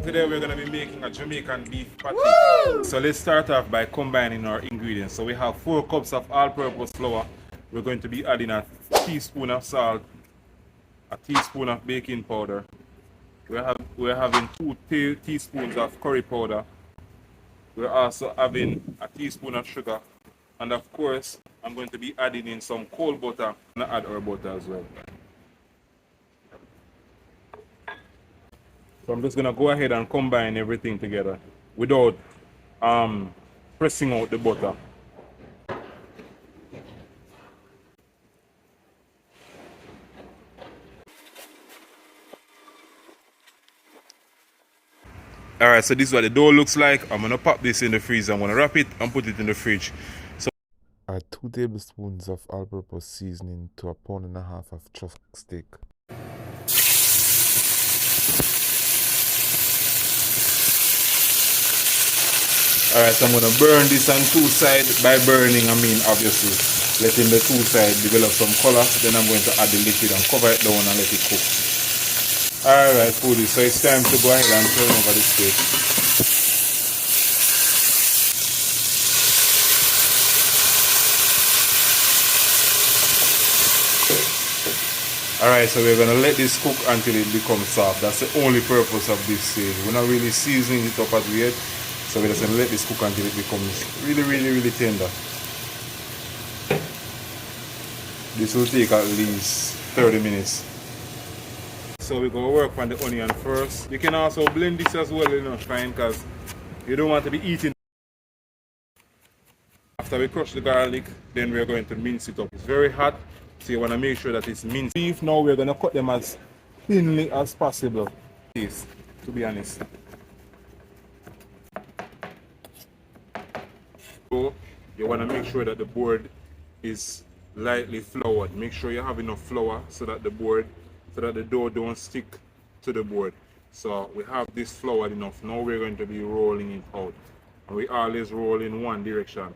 Today we're going to be making a Jamaican beef patty. Woo! So let's start off by combining our ingredients. So we have 4 cups of all-purpose flour. We're going to be adding a teaspoon of salt, a teaspoon of baking powder. We're having 2 teaspoons of curry powder. We're also having a teaspoon of sugar. And of course, I'm going to be adding in some cold butter. I'm going to add our butter as well. So I'm just going to go ahead and combine everything together without pressing out the butter. Alright, so this is what the dough looks like. I'm going to pop this in the freezer. I'm going to wrap it and put it in the fridge. So add 2 tablespoons of all-purpose seasoning to a pound and a half of chuck steak. alright, so I'm going to burn this on 2 sides. By burning, I mean obviously letting the 2 sides develop some color. Then I'm going to add the liquid and cover it down and let it cook. Alright, foodies, so it's time to go ahead and turn over the steak. Alright, so we're going to let this cook until it becomes soft. That's the only purpose of this stage. We're not really seasoning it up as yet. So we're just going to let this cook until it becomes really tender. This will take at least 30 minutes. So we're going to work on the onion first. You can also blend this as well, you know, fine, because you don't want to be eating. After we crush the garlic, then we're going to mince it up. It's very hot, so you want to make sure that it's minced. Beef now, we're going to cut them as thinly as possible. This, to be honest. So you want to make sure that the board is lightly floured. Make sure you have enough flour so that the dough don't stick to the board. So we have this floured enough. Now we're going to be rolling it out. And we always roll in one direction.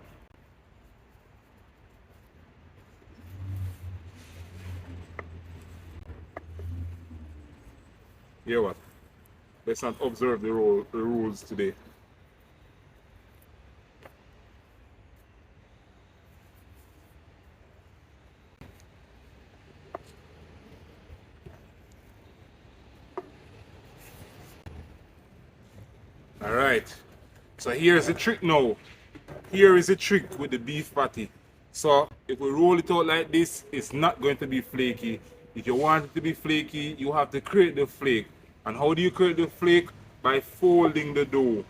You know what? Let's not observe the rules today. Alright, so here's the trick now. Here is the trick with the beef patty. So if we roll it out like this, it's not going to be flaky. If you want it to be flaky, you have to create the flake. And how do you create the flake? By folding the dough.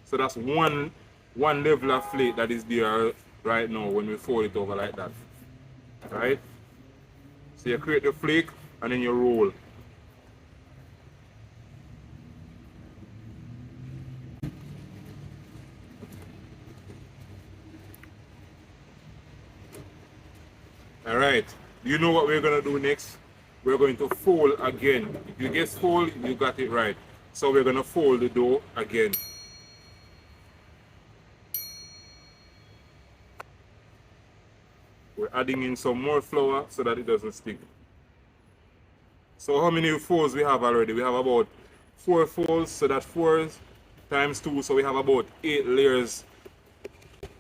So that's one level of flake that is there right now when we fold it over like that. Right? So you create the flake and then you roll. Alright, you know what we're going to do next? We're going to fold again. If you guess fold, you got it right. So we're going to fold the dough again. We're adding in some more flour so that it doesn't stick. So how many folds we have already? We have about 4 folds, so that's 4 times 2, so we have about 8 layers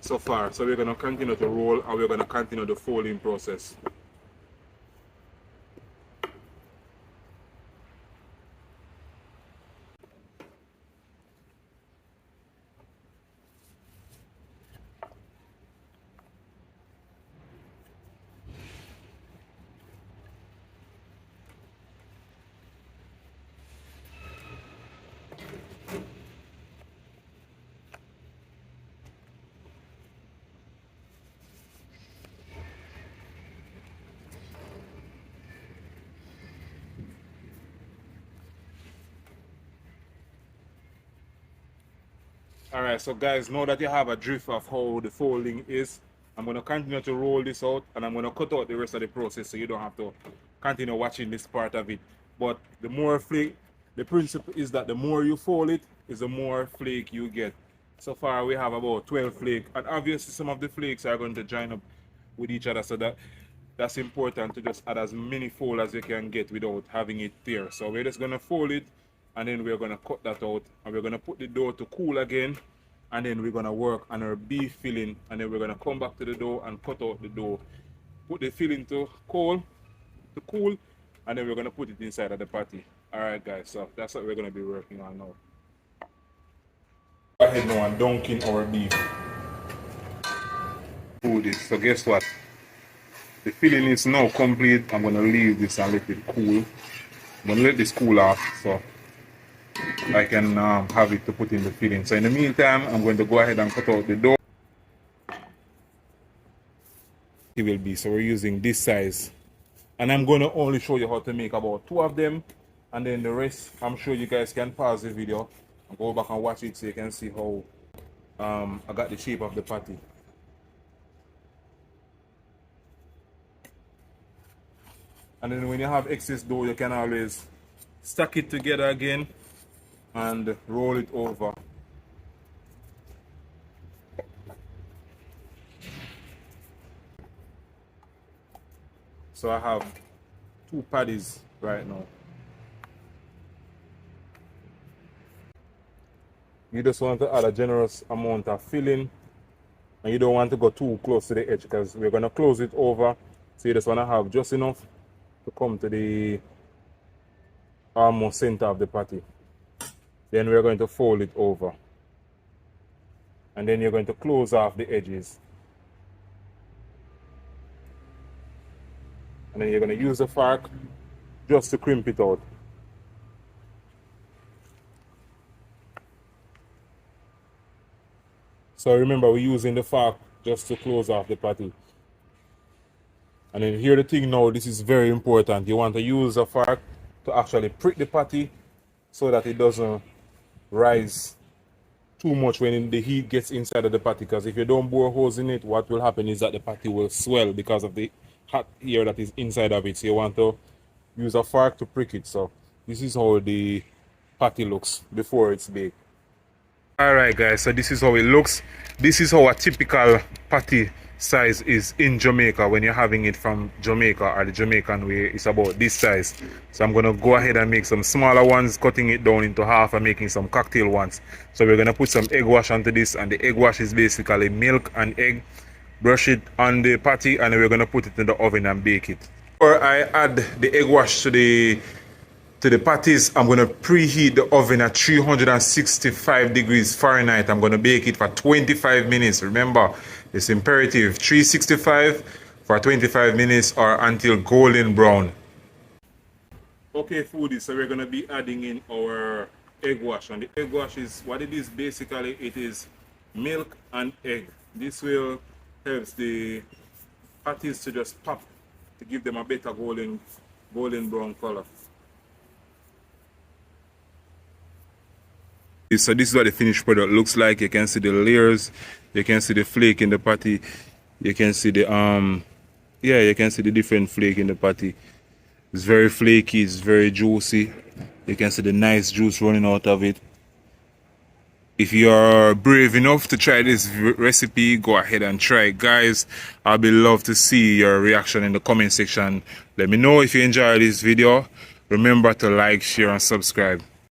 so far. So we're going to continue to roll and we're going to continue the folding process. Alright, so guys, now that you have a drift of how the folding is, I'm going to continue to roll this out and I'm going to cut out the rest of the process so you don't have to continue watching this part of it. But the more flake, the principle is that the more you fold it, is the more flake you get. So far we have about 12 flakes, and obviously some of the flakes are going to join up with each other, so that's important to just add as many fold as you can get without having it tear. So we're just going to fold it and then we're gonna cut that out, and we're gonna put the dough to cool again, and then we're gonna work on our beef filling, and then we're gonna come back to the dough and cut out the dough, put the filling to cool, and then we're gonna put it inside of the patty. All right, guys. So that's what we're gonna be working on now. Go ahead now and dunk in our beef. Do this. So guess what? The filling is now complete. I'm gonna leave this and let it cool. I'm gonna let this cool off so I can have it to put in the filling. So in the meantime, I'm going to go ahead and cut out the dough. It will be, so we're using this size. And I'm going to only show you how to make about 2 of them. And then the rest, I'm sure you guys can pause the video and go back and watch it so you can see how I got the shape of the patty. And then when you have excess dough, you can always stack it together again and roll it over. So I have 2 patties right now. You just want to add a generous amount of filling, and you don't want to go too close to the edge because we're going to close it over. So you just want to have just enough to come to the almost center of the patty. Then we're going to fold it over, and then you're going to close off the edges, and then you're going to use a fork just to crimp it out. So remember, we're using the fork just to close off the patty. And then here the thing now, this is very important. You want to use a fork to actually prick the patty so that it doesn't rise too much when the heat gets inside of the patty. Because if you don't bore holes in it, what will happen is that the patty will swell because of the hot air that is inside of it. So you want to use a fork to prick it. So this is how the patty looks before it's baked. Alright guys, so this is how it looks. This is how a typical patty size is in Jamaica when you're having it from Jamaica, or the Jamaican way. It's about this size. So I'm going to go ahead and make some smaller ones, cutting it down into half and making some cocktail ones. So we're going to put some egg wash onto this, and the egg wash is basically milk and egg. Brush it on the patty, and then we're going to put it in the oven and bake it. Before I add the egg wash to the patties, I'm going to preheat the oven at 365 degrees Fahrenheit. I'm going to bake it for 25 minutes. Remember, it's imperative, 365 for 25 minutes or until golden brown. Okay, foodies, so we're going to be adding in our egg wash. And the egg wash is, what it is basically, it is milk and egg. This will help the patties to just pop, to give them a better golden brown color. So this is what the finished product looks like. You can see the layers, you can see the flake in the patty, you can see the you can see the different flake in the patty. It's very flaky, it's very juicy. You can see the nice juice running out of it. If you are brave enough to try this recipe, go ahead and try it, guys. I'll be love to see your reaction in the comment section. Let me know if you enjoyed this video. Remember to like, share and subscribe.